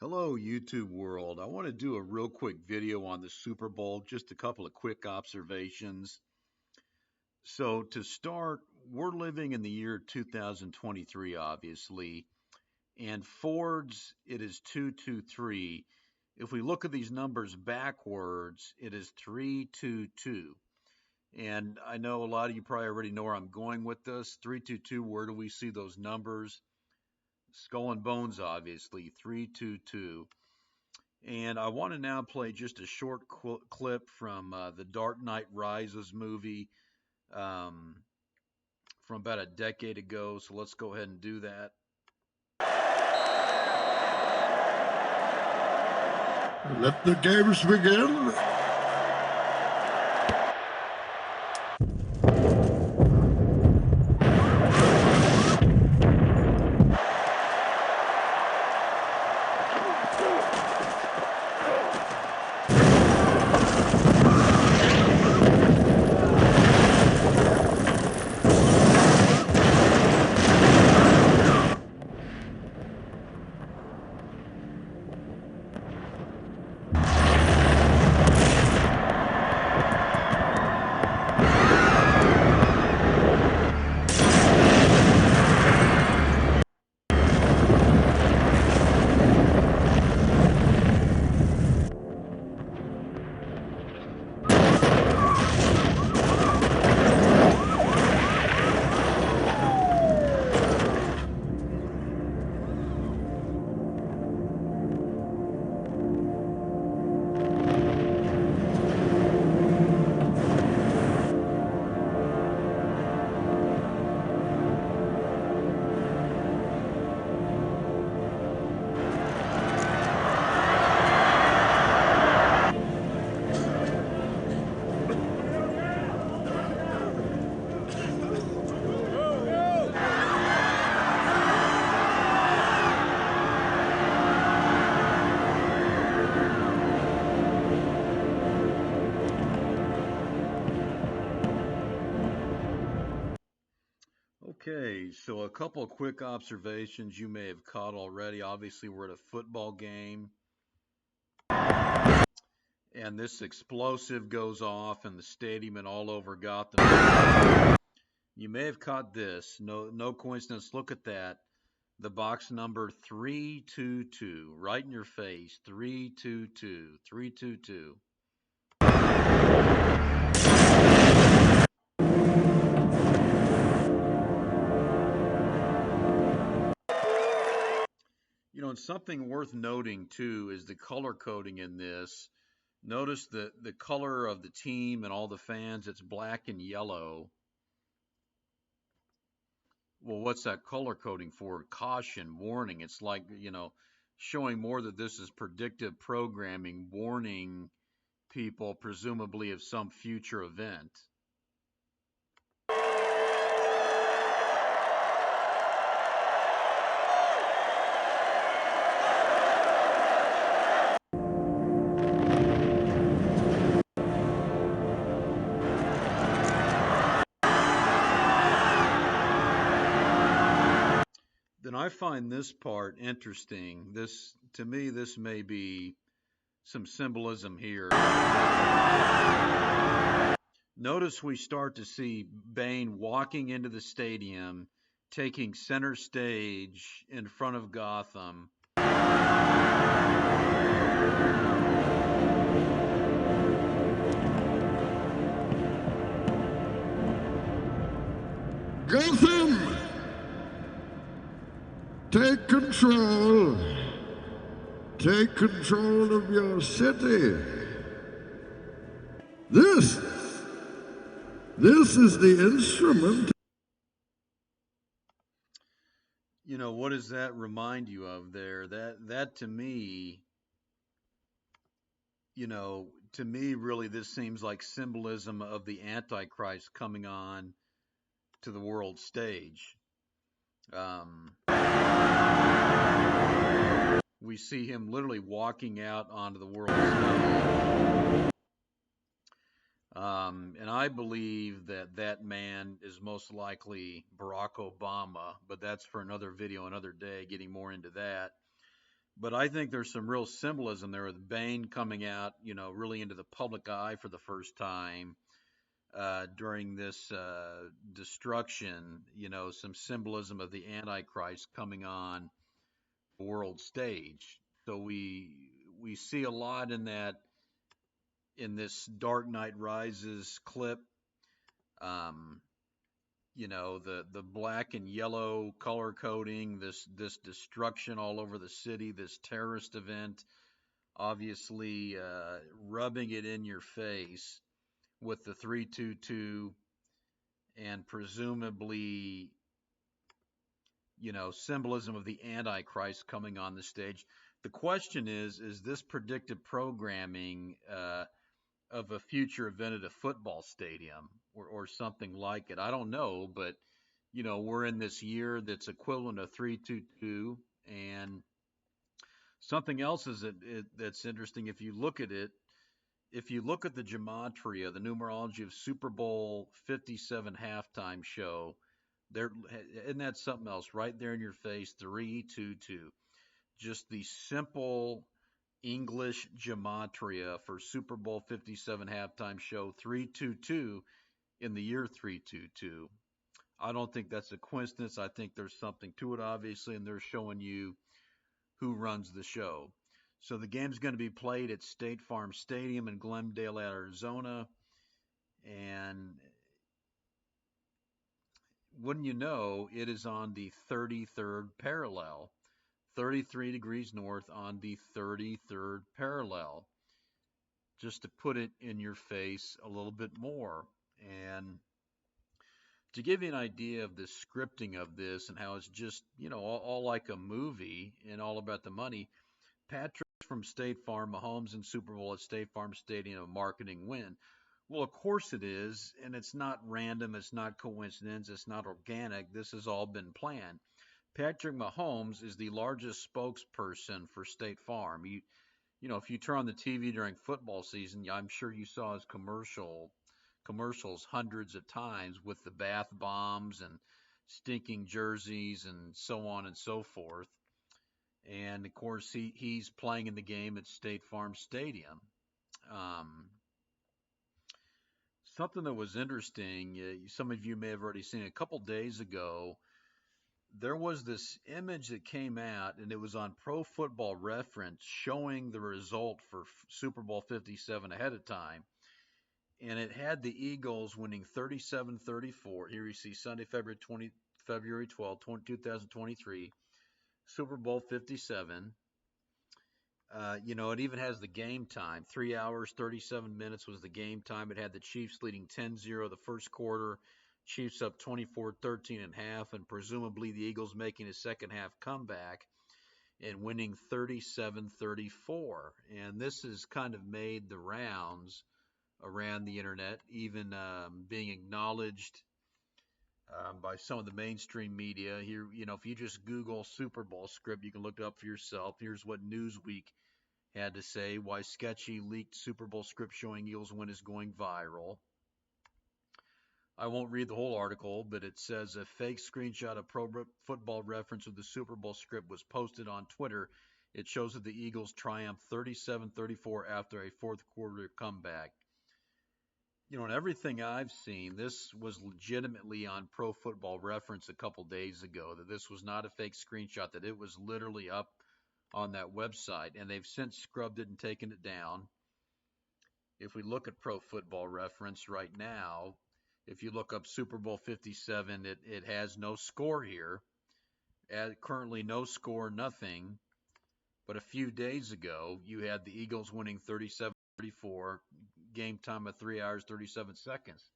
Hello, YouTube world. I want to do a real quick video on the Super Bowl, just a couple of quick observations. So, to start, we're living in the year 2023, obviously, and Ford's, it is 223. If we look at these numbers backwards, it is 322. And I know a lot of you probably already know where I'm going with this. 322, where do we see those numbers? Skull and Bones, obviously, 322. And I want to now play just a short clip from the Dark Knight Rises movie um, from about a decade ago. So let's go ahead and do that. Let the games begin. Okay, so a couple of quick observations you may have caught already. Obviously, we're at a football game, and this explosive goes off in the stadium and all over Gotham. You may have caught this. No coincidence. Look at that. The box number 322, right in your face. 322, 322. And something worth noting too is the color coding in this. Notice the color of the team and all the fans, it's black and yellow. Well, what's that color coding for? Caution, warning. It's like, showing more that this is predictive programming, warning people presumably of some future event. Then I find this part interesting. To me, this may be some symbolism here. Notice we start to see Bane walking into the stadium, taking center stage in front of Gotham. Gotham, take control. Take control of your city. This is the instrument. What does that remind you of there? That to me, really this seems like symbolism of the Antichrist coming on to the world stage. We see him literally walking out onto the world stage. And I believe that man is most likely Barack Obama, but that's for another video, another day, getting more into that. But I think there's some real symbolism there with Bane coming out, really into the public eye for the first time during this destruction. Some symbolism of the Antichrist coming on the world stage. So we see a lot in that in this Dark Knight Rises clip. Um, the black and yellow color coding, this destruction all over the city, this terrorist event, obviously rubbing it in your face with the 322 and presumably symbolism of the Antichrist coming on the stage. The question is this predictive programming of a future event at a football stadium or something like it? I don't know, but we're in this year that's equivalent to 322. And something else that's interesting, if you look at it, if you look at the gematria, the numerology of Super Bowl 57 halftime show, there isn't that something else right there in your face? 322. Just the simple English gematria for Super Bowl 57 halftime show 322 in the year 322. I don't think that's a coincidence. I think there's something to it, obviously, and they're showing you who runs the show. So the game's going to be played at State Farm Stadium in Glendale, Arizona. And wouldn't you know, it is on the 33rd parallel, 33 degrees north on the 33rd parallel, just to put it in your face a little bit more. And to give you an idea of the scripting of this and how it's just, all like a movie and all about the money, Patrick from State Farm, Mahomes and Super Bowl at State Farm Stadium, a marketing win. Well, of course it is, and it's not random, it's not coincidence, it's not organic. This has all been planned. Patrick Mahomes is the largest spokesperson for State Farm. If you turn on the TV during football season, I'm sure you saw his commercials hundreds of times with the bath bombs and stinking jerseys and so on and so forth. And of course, he's playing in the game at State Farm Stadium. Um, Something that was interesting, some of you may have already seen a couple days ago, there was this image that came out, and it was on Pro Football Reference showing the result for Super Bowl 57 ahead of time. And it had the Eagles winning 37-34. Here you see Sunday, February 12, 2023, Super Bowl 57. It even has the game time. 3 hours, 37 minutes was the game time. It had the Chiefs leading 10-0 the first quarter, Chiefs up 24-13 and a half, and presumably the Eagles making a second half comeback and winning 37-34. And this has kind of made the rounds around the internet, even being acknowledged by some of the mainstream media. Here, if you just Google Super Bowl script, you can look it up for yourself. Here's what Newsweek had to say: why sketchy leaked Super Bowl script showing Eagles win is going viral. I won't read the whole article, but it says a fake screenshot of Pro Football Reference of the Super Bowl script was posted on Twitter. It shows that the Eagles triumphed 37-34 after a fourth quarter comeback. In everything I've seen, this was legitimately on Pro Football Reference a couple days ago, that this was not a fake screenshot, that it was literally up on that website, and they've since scrubbed it and taken it down. If we look at Pro Football Reference right now, if you look up Super Bowl 57, it has no score here. Currently no score, nothing. But a few days ago, you had the Eagles winning 37-34, game time of 3 hours, 37 seconds.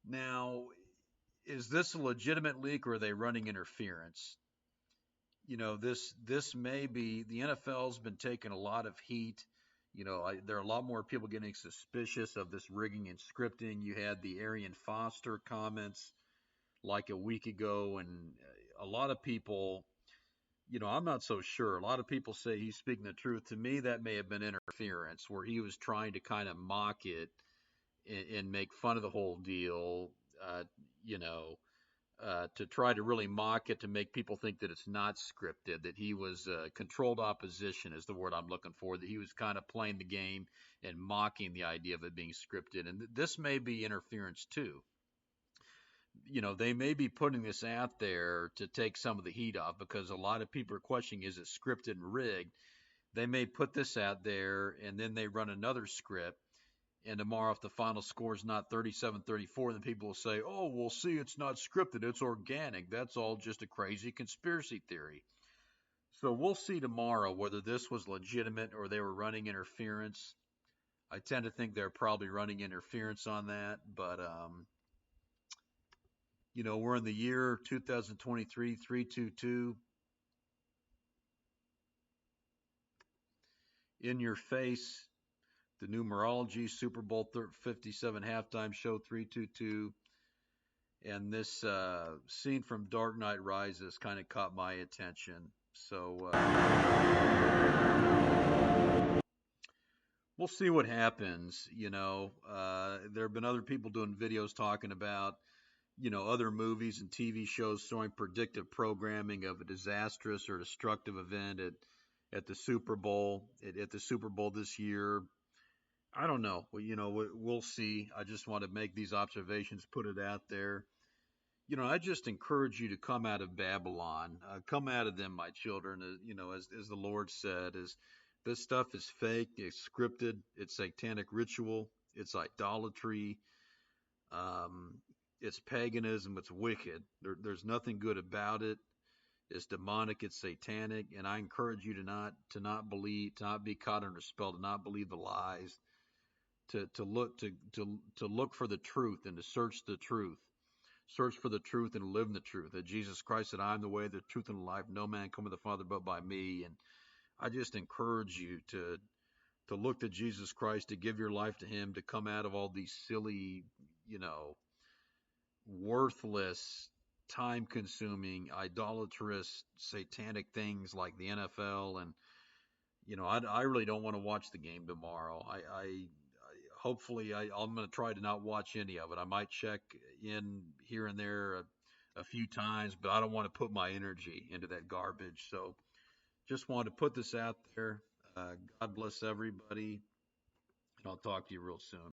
Now, is this a legitimate leak, or are they running interference? This may be, the NFL's been taking a lot of heat. There are a lot more people getting suspicious of this rigging and scripting. You had the Arian Foster comments like a week ago, and a lot of people, I'm not so sure. A lot of people say he's speaking the truth. To me, that may have been interference, where he was trying to kind of mock it and make fun of the whole deal, to try to really mock it, to make people think that it's not scripted, that he was controlled opposition is the word I'm looking for, that he was kind of playing the game and mocking the idea of it being scripted. And this may be interference too. They may be putting this out there to take some of the heat off, because a lot of people are questioning, is it scripted and rigged? They may put this out there and then they run another script, and tomorrow, if the final score is not 37-34, then people will say, oh, we'll see, it's not scripted, it's organic. That's all just a crazy conspiracy theory. So we'll see tomorrow whether this was legitimate or they were running interference. I tend to think they're probably running interference on that, but we're in the year 2023, 322. In your face, the numerology, Super Bowl 57 halftime show 322. And this scene from Dark Knight Rises kind of caught my attention. So we'll see what happens. There have been other people doing videos talking about, other movies and TV shows showing predictive programming of a disastrous or destructive event at the Super Bowl. At the Super Bowl this year, I don't know. Well, we'll see. I just want to make these observations, put it out there. I just encourage you to come out of Babylon. Come out of them, my children. As the Lord said, is this stuff is fake, it's scripted, it's satanic ritual, it's idolatry, it's paganism, it's wicked. There's nothing good about it. It's demonic, it's satanic, and I encourage you to not believe, to not be caught under spell, to not believe the lies, to look for the truth and to search the truth. Search for the truth and live in the truth. That Jesus Christ said, I am the way, the truth, and the life. No man cometh to the Father but by me. And I just encourage you to look to Jesus Christ, to give your life to him, to come out of all these silly, worthless, time-consuming, idolatrous, satanic things like the NFL. And, I really don't want to watch the game tomorrow. Hopefully, I'm going to try to not watch any of it. I might check in here and there a few times, but I don't want to put my energy into that garbage. So just wanted to put this out there. God bless everybody, and I'll talk to you real soon.